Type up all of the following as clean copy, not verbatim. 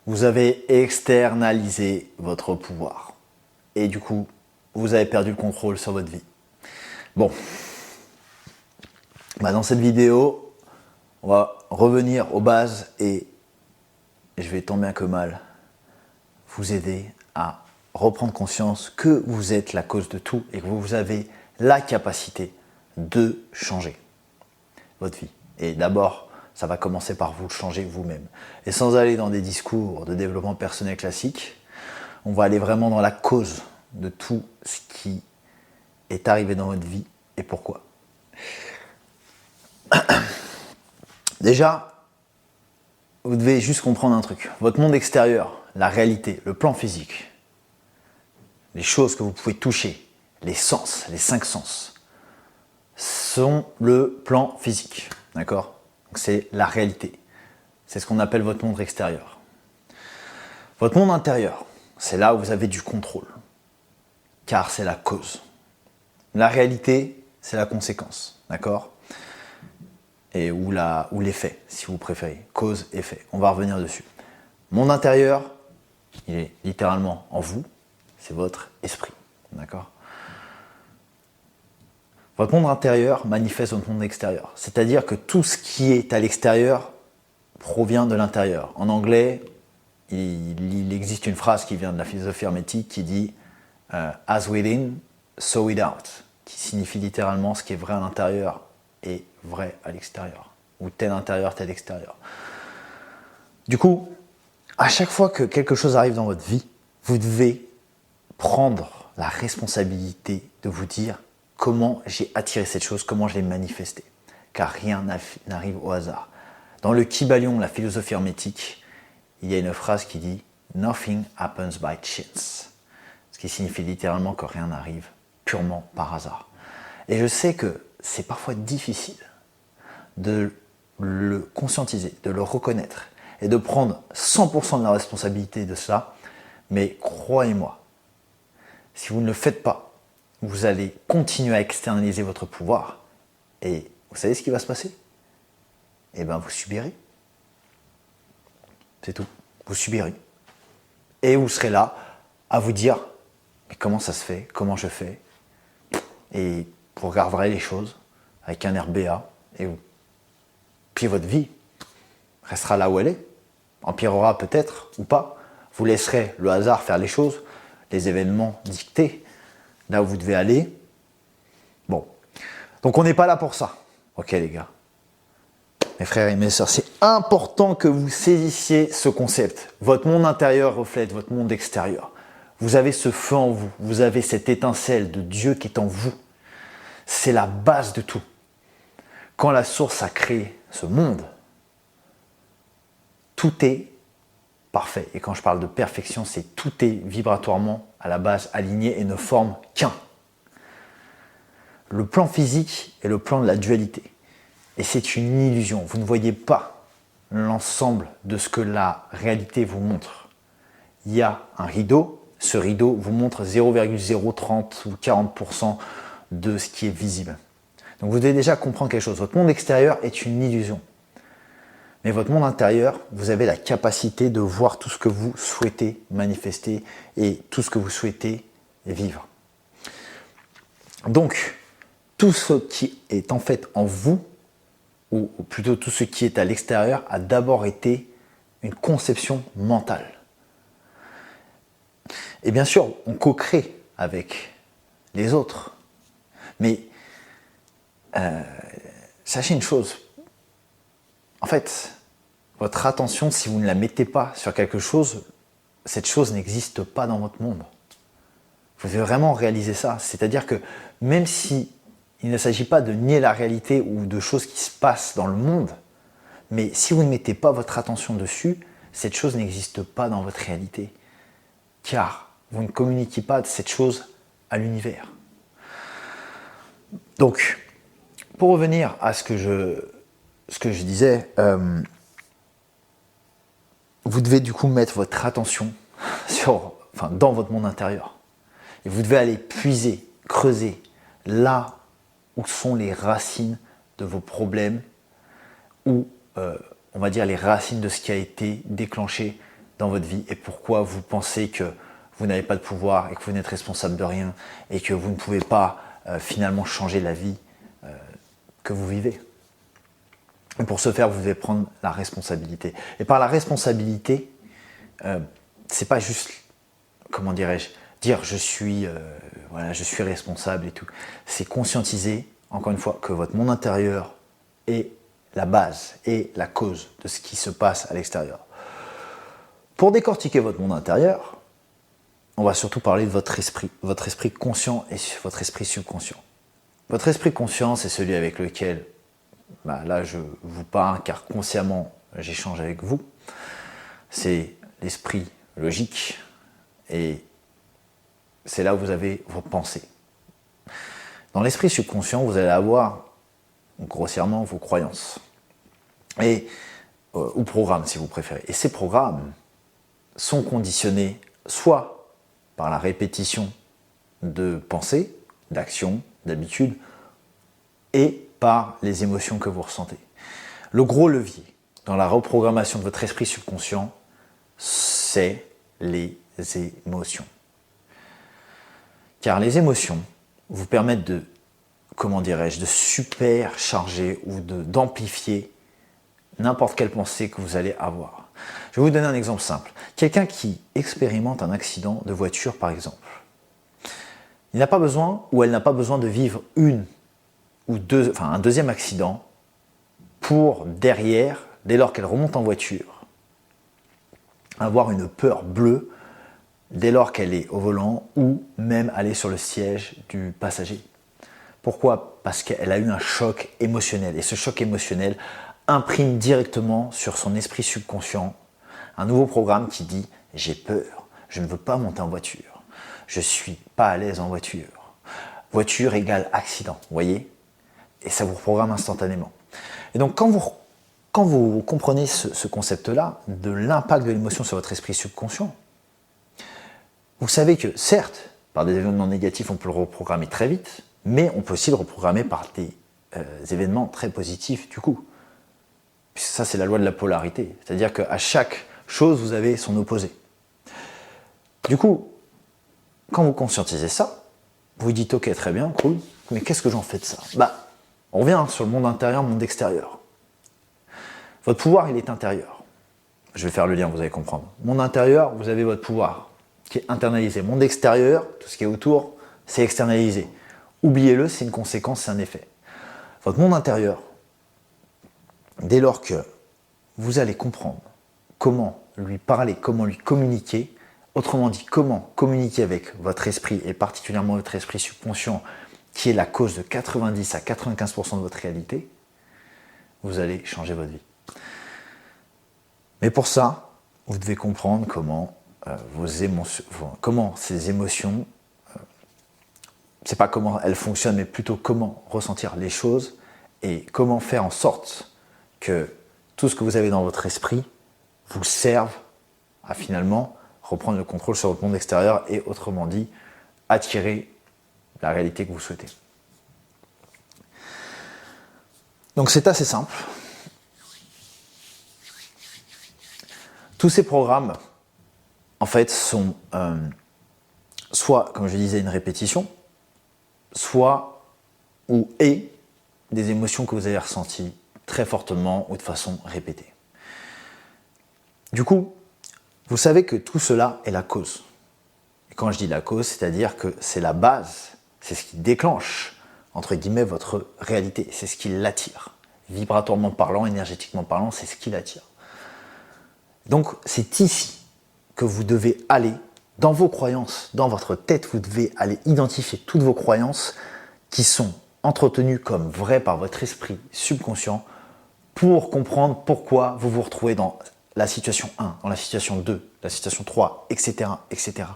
vous avez externalisé votre pouvoir. Et du coup, vous avez perdu le contrôle sur votre vie. Bon, dans cette vidéo, on va revenir aux bases et je vais tant bien que mal vous aider à reprendre conscience que vous êtes la cause de tout et que vous avez la capacité de changer votre vie. Et d'abord, ça va commencer par vous changer vous-même. Et sans aller dans des discours de développement personnel classique, on va aller vraiment dans la cause de tout ce qui est arrivé dans votre vie et pourquoi. Déjà, vous devez juste comprendre un truc. Votre monde extérieur, la réalité, le plan physique, les choses que vous pouvez toucher, les sens, les 5 sens, sont le plan physique. D'accord ? C'est la réalité. C'est ce qu'on appelle votre monde extérieur. Votre monde intérieur, c'est là où vous avez du contrôle. Car c'est la cause. La réalité, c'est la conséquence. D'accord ? Et ou l'effet, si vous préférez. Cause, effet. On va revenir dessus. Monde intérieur, il est littéralement en vous. C'est votre esprit. D'accord ? Votre monde intérieur manifeste votre monde extérieur. C'est-à-dire que tout ce qui est à l'extérieur provient de l'intérieur. En anglais, il existe une phrase qui vient de la philosophie hermétique qui dit « as within, so without », qui signifie littéralement ce qui est vrai à l'intérieur est vrai à l'extérieur. Ou tel intérieur, tel extérieur. Du coup, à chaque fois que quelque chose arrive dans votre vie, vous devez prendre la responsabilité de vous dire comment j'ai attiré cette chose, comment je l'ai manifestée. Car rien n'arrive au hasard. Dans le Kybalion, la philosophie hermétique, il y a une phrase qui dit « Nothing happens by chance », ce qui signifie littéralement que rien n'arrive purement par hasard. Et je sais que c'est parfois difficile de le conscientiser, de le reconnaître et de prendre 100% de la responsabilité de cela, mais croyez-moi, si vous ne le faites pas, vous allez continuer à externaliser votre pouvoir et vous savez ce qui va se passer ? Eh bien, vous subirez. C'est tout. Vous subirez. Et vous serez là à vous dire « Mais comment ça se fait ? Comment je fais ?» Et vous regarderez les choses avec un air béat et puis votre vie restera là où elle est. Empirera peut-être ou pas. Vous laisserez le hasard faire les choses, les événements dictés, là où vous devez aller. Bon. Donc on n'est pas là pour ça. Ok les gars. Mes frères et mes sœurs, c'est important que vous saisissiez ce concept. Votre monde intérieur reflète votre monde extérieur. Vous avez ce feu en vous. Vous avez cette étincelle de Dieu qui est en vous. C'est la base de tout. Quand la source a créé ce monde, tout est parfait. Et quand je parle de perfection, c'est tout est vibratoirement à la base aligné et ne forme qu'un. Le plan physique est le plan de la dualité. Et c'est une illusion. Vous ne voyez pas l'ensemble de ce que la réalité vous montre. Il y a un rideau. Ce rideau vous montre 0,030 ou 40% de ce qui est visible. Donc vous devez déjà comprendre quelque chose. Votre monde extérieur est une illusion. Mais votre monde intérieur, vous avez la capacité de voir tout ce que vous souhaitez manifester et tout ce que vous souhaitez vivre. Donc, tout ce qui est en fait en vous, ou plutôt tout ce qui est à l'extérieur, a d'abord été une conception mentale. Et bien sûr, on co-crée avec les autres. Mais sachez une chose, en fait, votre attention, si vous ne la mettez pas sur quelque chose, cette chose n'existe pas dans votre monde. Vous devez vraiment réaliser ça. C'est-à-dire que même si il ne s'agit pas de nier la réalité ou de choses qui se passent dans le monde, mais si vous ne mettez pas votre attention dessus, cette chose n'existe pas dans votre réalité. Car vous ne communiquez pas de cette chose à l'univers. Donc, pour revenir à ce que je disais, vous devez du coup mettre votre attention dans votre monde intérieur. Et vous devez aller puiser, creuser là où sont les racines de vos problèmes ou on va dire les racines de ce qui a été déclenché dans votre vie et pourquoi vous pensez que vous n'avez pas de pouvoir et que vous n'êtes responsable de rien et que vous ne pouvez pas finalement changer la vie que vous vivez. Et pour ce faire, vous devez prendre la responsabilité. Et par la responsabilité, c'est pas juste, comment dirais-je, dire je suis responsable et tout. C'est conscientiser, encore une fois, que votre monde intérieur est la base et la cause de ce qui se passe à l'extérieur. Pour décortiquer votre monde intérieur, on va surtout parler de votre esprit conscient et votre esprit subconscient. Votre esprit conscient, c'est celui avec lequel, là je vous parle car consciemment j'échange avec vous. C'est l'esprit logique et c'est là où vous avez vos pensées. Dans l'esprit subconscient, vous allez avoir grossièrement vos croyances ou programmes si vous préférez. Et ces programmes sont conditionnés soit par la répétition de pensées, d'actions, d'habitudes et par les émotions que vous ressentez. Le gros levier dans la reprogrammation de votre esprit subconscient, c'est les émotions. Car les émotions vous permettent de supercharger ou d'amplifier n'importe quelle pensée que vous allez avoir. Je vais vous donner un exemple simple. Quelqu'un qui expérimente un accident de voiture, par exemple, il n'a pas besoin ou elle n'a pas besoin de vivre un deuxième accident pour derrière, dès lors qu'elle remonte en voiture, avoir une peur bleue dès lors qu'elle est au volant ou même aller sur le siège du passager. Pourquoi ? Parce qu'elle a eu un choc émotionnel. Et ce choc émotionnel imprime directement sur son esprit subconscient un nouveau programme qui dit « j'ai peur, je ne veux pas monter en voiture, je ne suis pas à l'aise en voiture. Voiture égale accident, vous voyez ?» Et ça vous reprogramme instantanément. Et donc quand vous comprenez ce concept-là, de l'impact de l'émotion sur votre esprit subconscient, vous savez que certes, par des événements négatifs, on peut le reprogrammer très vite, mais on peut aussi le reprogrammer par des événements très positifs du coup. Puisque ça, c'est la loi de la polarité. C'est-à-dire qu'à chaque chose, vous avez son opposé. Du coup, quand vous conscientisez ça, vous vous dites « Ok, très bien, cool, mais qu'est-ce que j'en fais de ça ?» On revient sur le monde intérieur, le monde extérieur. Votre pouvoir, il est intérieur. Je vais faire le lien, vous allez comprendre. Monde intérieur, vous avez votre pouvoir qui est internalisé. Monde extérieur, tout ce qui est autour, c'est externalisé. Oubliez-le, c'est une conséquence, c'est un effet. Votre monde intérieur, dès lors que vous allez comprendre comment lui parler, comment lui communiquer, autrement dit, comment communiquer avec votre esprit, et particulièrement votre esprit subconscient, qui est la cause de 90 à 95% de votre réalité, vous allez changer votre vie. Mais pour ça, vous devez comprendre comment ces émotions, c'est pas comment elles fonctionnent, mais plutôt comment ressentir les choses et comment faire en sorte que tout ce que vous avez dans votre esprit vous serve à finalement reprendre le contrôle sur votre monde extérieur et autrement dit, attirer la réalité que vous souhaitez. Donc c'est assez simple. Tous ces programmes, en fait, sont soit, comme je disais, une répétition, soit des émotions que vous avez ressenties très fortement ou de façon répétée. Du coup, vous savez que tout cela est la cause. Et quand je dis la cause, c'est-à-dire que c'est la base, c'est ce qui déclenche, entre guillemets, votre réalité, c'est ce qui l'attire. Vibratoirement parlant, énergétiquement parlant, c'est ce qui l'attire. Donc, c'est ici que vous devez aller, dans vos croyances, dans votre tête, vous devez aller identifier toutes vos croyances qui sont entretenues comme vraies par votre esprit subconscient pour comprendre pourquoi vous vous retrouvez dans la situation 1, dans la situation 2, la situation 3, etc., etc.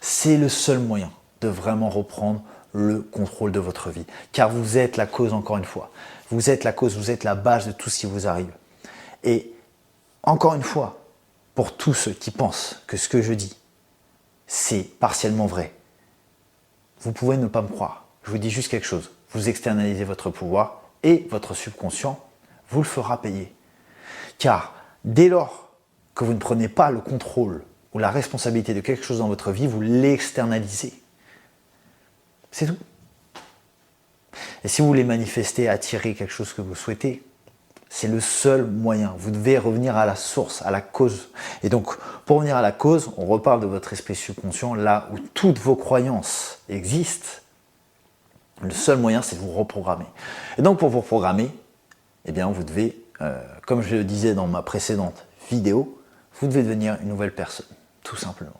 C'est le seul moyen de vraiment reprendre le contrôle de votre vie. Car vous êtes la cause, encore une fois. Vous êtes la cause, vous êtes la base de tout ce qui vous arrive. Et encore une fois, pour tous ceux qui pensent que ce que je dis, c'est partiellement vrai, vous pouvez ne pas me croire. Je vous dis juste quelque chose. Vous externalisez votre pouvoir et votre subconscient vous le fera payer. Car dès lors que vous ne prenez pas le contrôle ou la responsabilité de quelque chose dans votre vie, vous l'externalisez. C'est tout. Et si vous voulez manifester, attirer quelque chose que vous souhaitez, c'est le seul moyen. Vous devez revenir à la source, à la cause. Et donc, pour revenir à la cause, on reparle de votre esprit subconscient, là où toutes vos croyances existent. Le seul moyen, c'est de vous reprogrammer. Et donc, pour vous reprogrammer, eh bien, vous devez, comme je le disais dans ma précédente vidéo, vous devez devenir une nouvelle personne, tout simplement.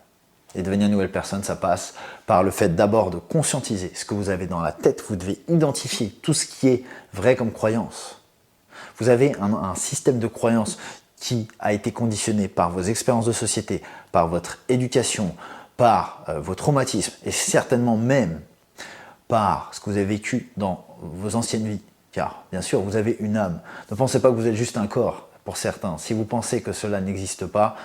Et devenir une nouvelle personne, ça passe par le fait d'abord de conscientiser ce que vous avez dans la tête. Vous devez identifier tout ce qui est vrai comme croyance. Vous avez un système de croyance qui a été conditionné par vos expériences de société, par votre éducation, par vos traumatismes et certainement même par ce que vous avez vécu dans vos anciennes vies. Car, bien sûr, vous avez une âme. Ne pensez pas que vous êtes juste un corps, pour certains. Si vous pensez que cela n'existe pas,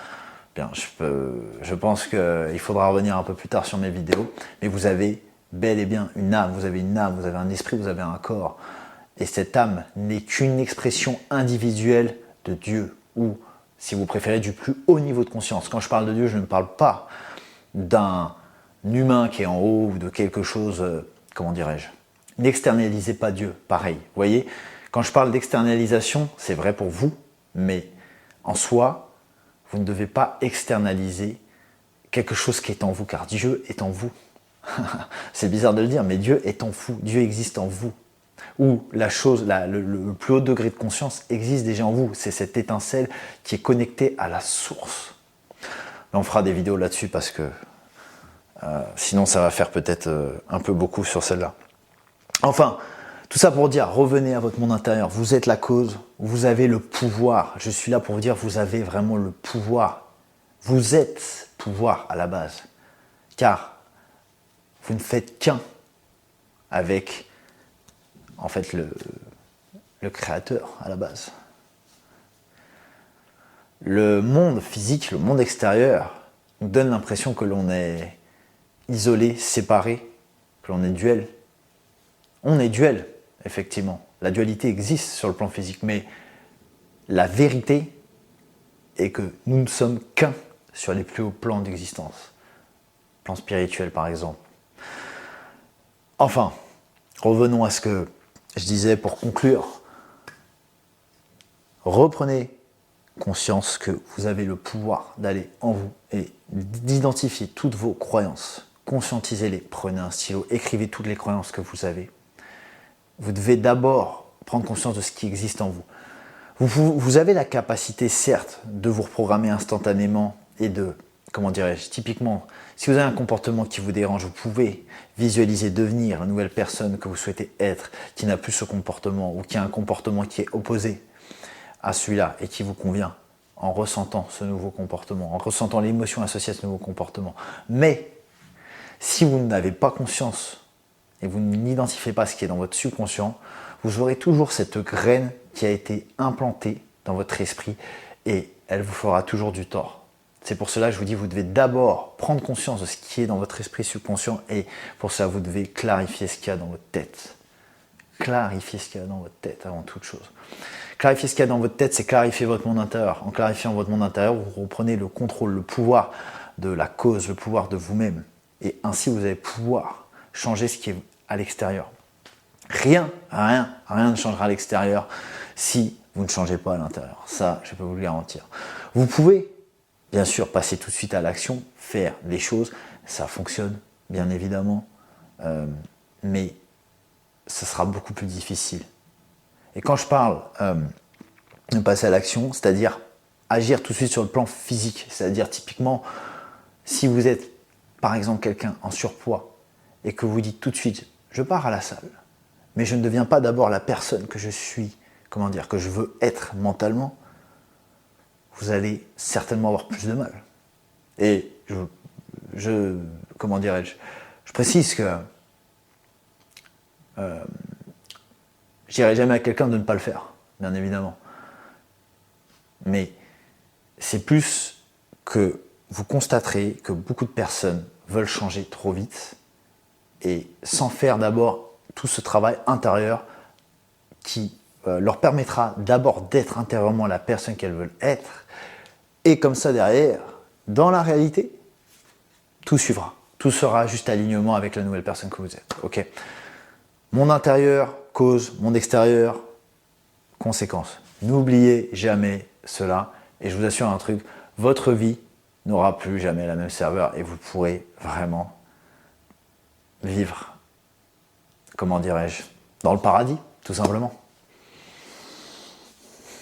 bien, je pense qu'il faudra revenir un peu plus tard sur mes vidéos. Mais vous avez bel et bien une âme. Vous avez une âme, vous avez un esprit, vous avez un corps. Et cette âme n'est qu'une expression individuelle de Dieu, ou, si vous préférez, du plus haut niveau de conscience. Quand je parle de Dieu, je ne parle pas d'un humain qui est en haut, ou de quelque chose, comment dirais-je, n'externalisez pas Dieu, pareil. Vous voyez, quand je parle d'externalisation, c'est vrai pour vous, mais en soi, vous ne devez pas externaliser quelque chose qui est en vous, car Dieu est en vous. C'est bizarre de le dire, mais Dieu est en vous, Dieu existe en vous. Ou la chose, le plus haut degré de conscience existe déjà en vous. C'est cette étincelle qui est connectée à la source. Là, on fera des vidéos là-dessus parce que sinon ça va faire peut-être un peu beaucoup sur celle-là. Enfin, tout ça pour dire, revenez à votre monde intérieur. Vous êtes la cause, vous avez le pouvoir. Je suis là pour vous dire, vous avez vraiment le pouvoir. Vous êtes pouvoir à la base. Car vous ne faites qu'un avec en fait le créateur à la base. Le monde physique, le monde extérieur nous donne l'impression que l'on est isolé, séparé, que l'on est duel. On est duel, effectivement. La dualité existe sur le plan physique, mais la vérité est que nous ne sommes qu'un sur les plus hauts plans d'existence. Plan spirituel, par exemple. Enfin, revenons à ce que je disais pour conclure. Reprenez conscience que vous avez le pouvoir d'aller en vous et d'identifier toutes vos croyances. Conscientisez-les, prenez un stylo, écrivez toutes les croyances que vous avez. Vous devez d'abord prendre conscience de ce qui existe en vous. Vous avez la capacité, certes, de vous reprogrammer instantanément et de, comment dirais-je, typiquement, si vous avez un comportement qui vous dérange, vous pouvez visualiser devenir la nouvelle personne que vous souhaitez être, qui n'a plus ce comportement ou qui a un comportement qui est opposé à celui-là et qui vous convient, en ressentant ce nouveau comportement, en ressentant l'émotion associée à ce nouveau comportement. Mais, si vous n'avez pas conscience et vous n'identifiez pas ce qui est dans votre subconscient, vous aurez toujours cette graine qui a été implantée dans votre esprit et elle vous fera toujours du tort. C'est pour cela que je vous dis, vous devez d'abord prendre conscience de ce qui est dans votre esprit subconscient et pour ça, vous devez clarifier ce qu'il y a dans votre tête. Clarifier ce qu'il y a dans votre tête avant toute chose. Clarifier ce qu'il y a dans votre tête, c'est clarifier votre monde intérieur. En clarifiant votre monde intérieur, vous reprenez le contrôle, le pouvoir de la cause, le pouvoir de vous-même. Et ainsi, vous allez pouvoir changer ce qui est à l'extérieur. Rien ne changera à l'extérieur si vous ne changez pas à l'intérieur. Ça, je peux vous le garantir. Vous pouvez, bien sûr, passer tout de suite à l'action, faire des choses. Ça fonctionne, bien évidemment. Mais ça sera beaucoup plus difficile. Et quand je parle de passer à l'action, c'est-à-dire agir tout de suite sur le plan physique, c'est-à-dire typiquement, si vous êtes par exemple quelqu'un en surpoids et que vous dites tout de suite, je pars à la salle, mais je ne deviens pas d'abord la personne que je suis, que je veux être mentalement, vous allez certainement avoir plus de mal. Et je précise que je dirais jamais à quelqu'un de ne pas le faire, bien évidemment. Mais c'est plus que vous constaterez que beaucoup de personnes veulent changer trop vite et sans faire d'abord tout ce travail intérieur qui leur permettra d'abord d'être intérieurement la personne qu'elles veulent être Et comme ça derrière, dans la réalité, tout suivra. Tout sera juste alignement avec la nouvelle personne que vous êtes. Ok. Mon intérieur, cause, mon extérieur, conséquence. N'oubliez jamais cela. Et je vous assure un truc, votre vie n'aura plus jamais la même saveur et vous pourrez vraiment vivre, comment dirais-je, dans le paradis, tout simplement.